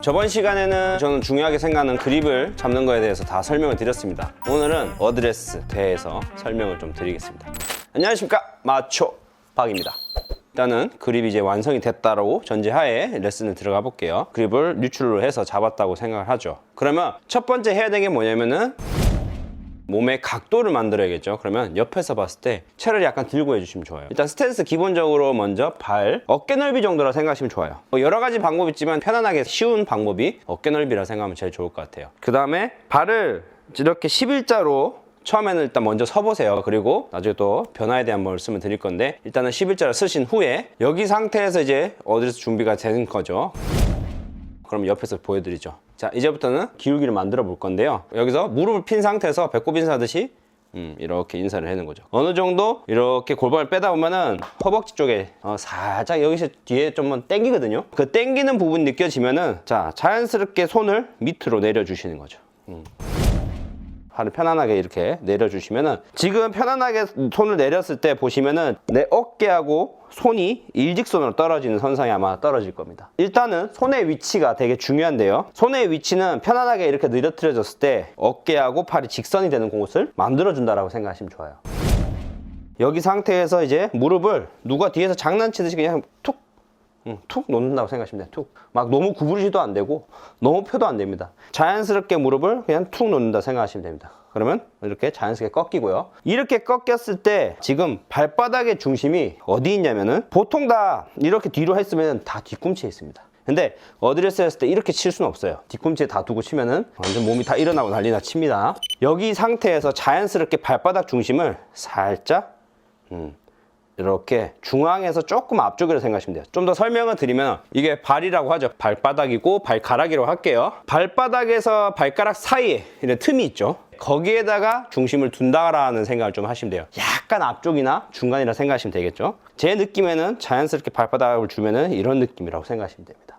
저번 시간에는 저는 중요하게 생각하는 그립을 잡는 거에 대해서 다 설명을 드렸습니다. 오늘은 어드레스 대해서 설명을 좀 드리겠습니다. 안녕하십니까, 마초 박입니다. 일단은 그립이 이제 완성이 됐다라고 전제하에 레슨을 들어가 볼게요. 그립을 뉴트럴로 해서 잡았다고 생각을 하죠. 그러면 첫 번째 해야 되는 게 뭐냐면은 몸의 각도를 만들어야겠죠. 그러면 옆에서 봤을 때 채를 약간 들고 해주시면 좋아요. 일단 스탠스 기본적으로 먼저 발, 어깨 넓이 정도라 생각하시면 좋아요. 여러 가지 방법이 있지만 편안하게 쉬운 방법이 어깨 넓이라 생각하면 제일 좋을 것 같아요. 그 다음에 발을 이렇게 11자로 처음에는 일단 먼저 서보세요. 그리고 나중에 또 변화에 대한 말씀을 드릴 건데, 일단은 11자를 쓰신 후에 여기 상태에서 이제 어드레스 준비가 되는 거죠. 그럼 옆에서 보여드리죠. 자, 이제부터는 기울기를 만들어 볼 건데요. 여기서 무릎을 핀 상태에서 배꼽 인사하듯이 이렇게 인사를 하는 거죠. 어느 정도 이렇게 골반을 빼다 보면은 허벅지 쪽에 살짝 여기서 뒤에 좀 당기거든요. 그 당기는 부분 느껴지면은 자, 자연스럽게 손을 밑으로 내려주시는 거죠. 발을 편안하게 이렇게 내려주시면은, 지금 편안하게 손을 내렸을 때 보시면은 내 어깨하고 손이 일직선으로 떨어지는 선상에 아마 떨어질 겁니다. 일단은 손의 위치가 되게 중요한데요. 손의 위치는 편안하게 이렇게 늘어뜨려졌을 때 어깨하고 팔이 직선이 되는 곳을 만들어준다라고 생각하시면 좋아요. 여기 상태에서 이제 무릎을 누가 뒤에서 장난치듯이 그냥 툭 놓는다고 생각하시면 돼요. 툭. 막 너무 구부리지도 안 되고 너무 펴도 안 됩니다. 자연스럽게 무릎을 그냥 툭 놓는다 생각하시면 됩니다. 그러면 이렇게 자연스럽게 꺾이고요. 이렇게 꺾였을 때 지금 발바닥의 중심이 어디 있냐면은, 보통 다 이렇게 뒤로 했으면 다 뒤꿈치에 있습니다. 근데 어드레스 했을 때 이렇게 칠 수는 없어요. 뒤꿈치에 다 두고 치면은 완전 몸이 다 일어나고 난리나 칩니다. 여기 상태에서 자연스럽게 발바닥 중심을 살짝 이렇게 중앙에서 조금 앞쪽으로 생각하시면 돼요. 좀 더 설명을 드리면 이게 발이라고 하죠. 발바닥이고 발가락이라고 할게요. 발바닥에서 발가락 사이에 이런 틈이 있죠. 거기에다가 중심을 둔다라는 생각을 좀 하시면 돼요. 약간 앞쪽이나 중간이라 생각하시면 되겠죠. 제 느낌에는 자연스럽게 발바닥을 주면은 이런 느낌이라고 생각하시면 됩니다.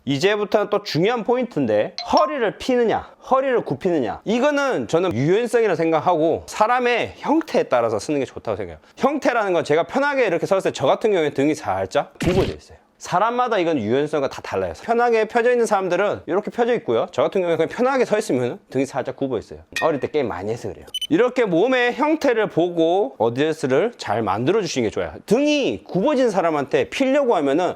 이제부터는 또 중요한 포인트인데, 허리를 피느냐 허리를 굽히느냐, 이거는 저는 유연성이라 생각하고 사람의 형태에 따라서 쓰는 게 좋다고 생각해요. 형태라는 건 제가 편하게 이렇게 섰을 때 저 같은 경우에 등이 살짝 굽어져 있어요. 사람마다 이건 유연성과 다 달라요. 편하게 펴져 있는 사람들은 이렇게 펴져 있고요, 저 같은 경우에 그냥 편하게 서 있으면 등이 살짝 굽어 있어요. 어릴 때 게임 많이 해서 그래요. 이렇게 몸의 형태를 보고 어드레스를 잘 만들어 주시는 게 좋아요. 등이 굽어진 사람한테 피려고 하면은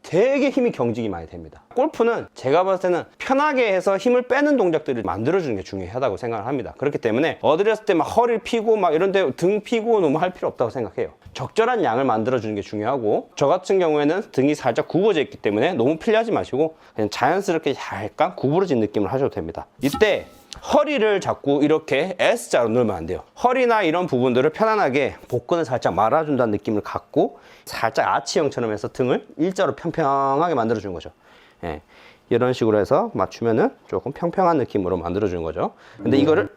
되게 힘이 경직이 많이 됩니다. 골프는 제가 봤을 때는 편하게 해서 힘을 빼는 동작들을 만들어주는 게 중요하다고 생각을 합니다. 그렇기 때문에 어드레스 때 막 허리를 피고 막 이런데 등 피고 너무 할 필요 없다고 생각해요. 적절한 양을 만들어주는 게 중요하고, 저 같은 경우에는 등이 살짝 굽어져 있기 때문에 너무 필요하지 마시고 그냥 자연스럽게 약간 구부러진 느낌을 하셔도 됩니다. 이때 허리를 자꾸 이렇게 S자로 누르면 안 돼요. 허리나 이런 부분들을 편안하게 복근을 살짝 말아준다는 느낌을 갖고 살짝 아치형처럼 해서 등을 일자로 평평하게 만들어주는 거죠. 예. 이런 식으로 해서 맞추면은 조금 평평한 느낌으로 만들어주는 거죠. 근데 이거를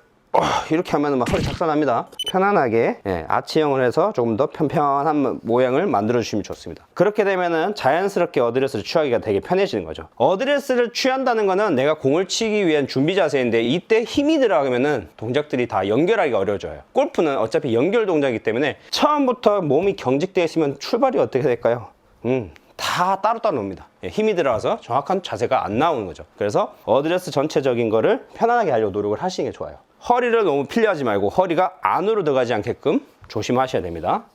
이렇게 하면은 막 허리 작살납니다. 편안하게 아치형을 해서 조금 더 편편한 모양을 만들어 주시면 좋습니다. 그렇게 되면은 자연스럽게 어드레스를 취하기가 되게 편해지는 거죠. 어드레스를 취한다는 거는 내가 공을 치기 위한 준비 자세인데, 이때 힘이 들어가면은 동작들이 다 연결하기가 어려워져요. 골프는 어차피 연결 동작이기 때문에 처음부터 몸이 경직되어 있으면 출발이 어떻게 될까요? 다 따로따로 놉니다. 힘이 들어가서 정확한 자세가 안 나오는 거죠. 그래서 어드레스 전체적인 거를 편안하게 하려고 노력을 하시는 게 좋아요. 허리를 너무 필요하지 말고 허리가 안으로 들어가지 않게끔 조심하셔야 됩니다.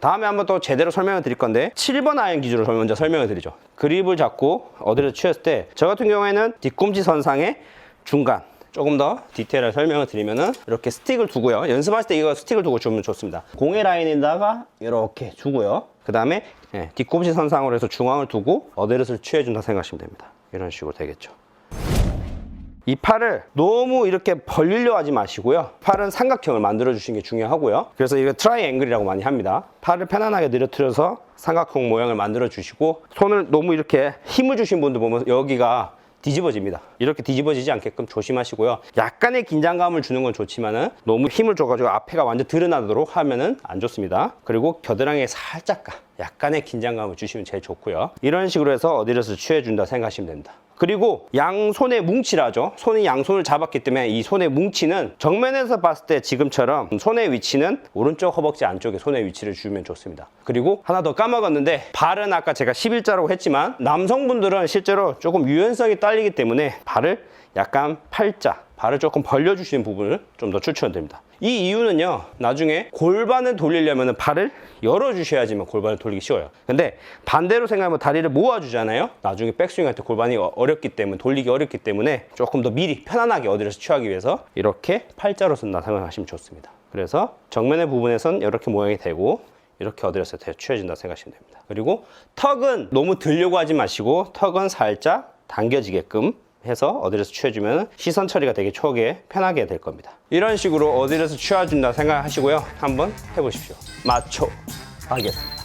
다음에 한번 또 제대로 설명을 드릴 건데, 7번 아이언 기준으로 먼저 설명을 드리죠. 그립을 잡고 어드레스 취했을 때 저 같은 경우에는 뒤꿈치 선상의 중간, 조금 더 디테일한 설명을 드리면은 이렇게 스틱을 두고요. 연습하실 때 이거 스틱을 두고 주면 좋습니다. 공의 라인에다가 이렇게 주고요. 그 다음에 뒤꿈치 선상으로 해서 중앙을 두고 어드레스를 취해준다 생각하시면 됩니다. 이런 식으로 되겠죠. 이 팔을 너무 이렇게 벌리려 하지 마시고요. 팔은 삼각형을 만들어 주시는 게 중요하고요. 그래서 이거 트라이앵글이라고 많이 합니다. 팔을 편안하게 늘어뜨려서 삼각형 모양을 만들어 주시고, 손을 너무 이렇게 힘을 주신 분들 보면 여기가 뒤집어집니다. 이렇게 뒤집어지지 않게끔 조심하시고요. 약간의 긴장감을 주는 건 좋지만은 너무 힘을 줘가지고 앞에가 완전 드러나도록 하면은 안 좋습니다. 그리고 겨드랑이에 살짝 약간의 긴장감을 주시면 제일 좋고요. 이런 식으로 해서 어드레스를 취해준다 생각하시면 됩니다. 그리고 양손의 뭉치라죠. 손이 양손을 잡았기 때문에 이 손의 뭉치는 정면에서 봤을 때 지금처럼 손의 위치는 오른쪽 허벅지 안쪽에 손의 위치를 주면 좋습니다. 그리고 하나 더 까먹었는데 발은 아까 제가 11자라고 했지만 남성분들은 실제로 조금 유연성이 딸리기 때문에 발을 약간 팔자, 발을 조금 벌려주시는 부분을 좀 더 추천드립니다. 이 이유는요, 나중에 골반을 돌리려면 발을 열어주셔야지만 골반을 돌리기 쉬워요. 근데 반대로 생각하면 다리를 모아주잖아요. 나중에 백스윙할 때 골반이 어렵기 때문에, 돌리기 어렵기 때문에 조금 더 미리 편안하게 어드레스 취하기 위해서 이렇게 팔자로 쓴다 생각하시면 좋습니다. 그래서 정면의 부분에선 이렇게 모양이 되고 이렇게 어드레스가 취해진다 생각하시면 됩니다. 그리고 턱은 너무 들려고 하지 마시고 턱은 살짝 당겨지게끔 해서 어드레스 취해주면 시선 처리가 되게 촉에 편하게 될 겁니다. 이런 식으로 어드레스 취해준다 생각하시고요. 한번 해보십시오. 마초 하겠습니다.